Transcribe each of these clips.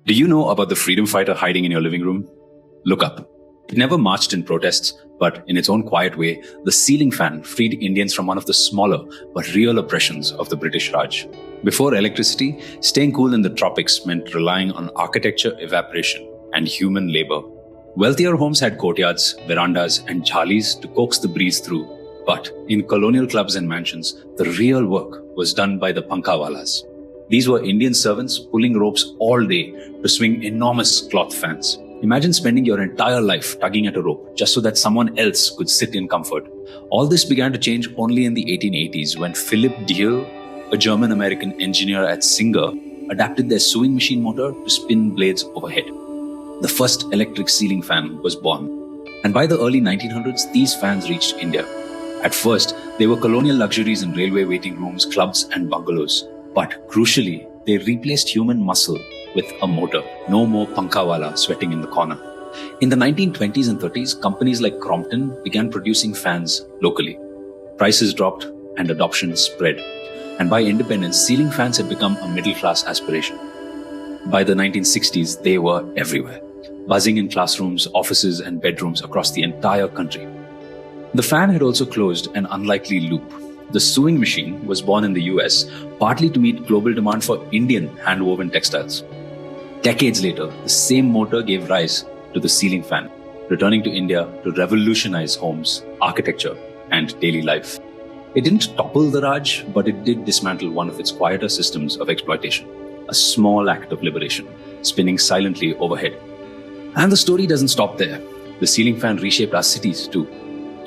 Do you know about the freedom fighter hiding in your living room? Look up. It never marched in protests, but in its own quiet way, the ceiling fan freed Indians from one of the smaller but real oppressions of the British Raj. Before electricity, staying cool in the tropics meant relying on architecture evaporation and human labor. Wealthier homes had courtyards, verandahs, and jhalis to coax the breeze through. But in colonial clubs and mansions, the real work was done by the punkah wallahs. These were Indian servants pulling ropes all day to swing enormous cloth fans. Imagine spending your entire life tugging at a rope just so that someone else could sit in comfort. All this began to change only in the 1880s when Philip Diehl, a German-American engineer at Singer, adapted their sewing machine motor to spin blades overhead. The first electric ceiling fan was born. And by the early 1900s, these fans reached India. At first, they were colonial luxuries in railway waiting rooms, clubs, and bungalows. But crucially, they replaced human muscle with a motor. No more punkah wala sweating in the corner. In the 1920s and 30s, companies like Crompton began producing fans locally. Prices dropped and adoption spread. And by independence, ceiling fans had become a middle-class aspiration. By the 1960s, they were everywhere, buzzing in classrooms, offices, and bedrooms across the entire country. The fan had also closed an unlikely loop. The sewing machine was born in the US, partly to meet global demand for Indian hand-woven textiles. Decades later, the same motor gave rise to the ceiling fan, returning to India to revolutionize homes, architecture, and daily life. It didn't topple the Raj, but it did dismantle one of its quieter systems of exploitation. A small act of liberation, spinning silently overhead. And the story doesn't stop there. The ceiling fan reshaped our cities too.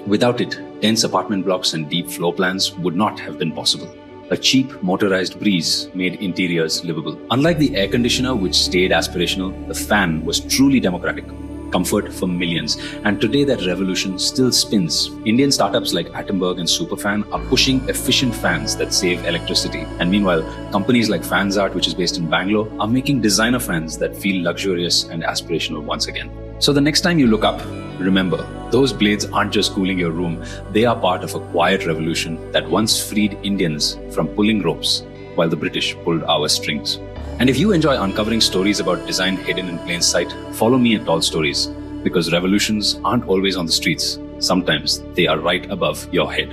Without it, dense apartment blocks and deep floor plans would not have been possible. A cheap, motorized breeze made interiors livable. Unlike the air conditioner, which stayed aspirational, the fan was truly democratic. Comfort for millions. And today that revolution still spins. Indian startups like Attenberg and Superfan are pushing efficient fans that save electricity. And meanwhile, companies like Fansart, which is based in Bangalore, are making designer fans that feel luxurious and aspirational once again. So the next time you look up, remember, those blades aren't just cooling your room. They are part of a quiet revolution that once freed Indians from pulling ropes while the British pulled our strings. And if you enjoy uncovering stories about design hidden in plain sight, follow me at Tall Stories, because revolutions aren't always on the streets. Sometimes they are right above your head.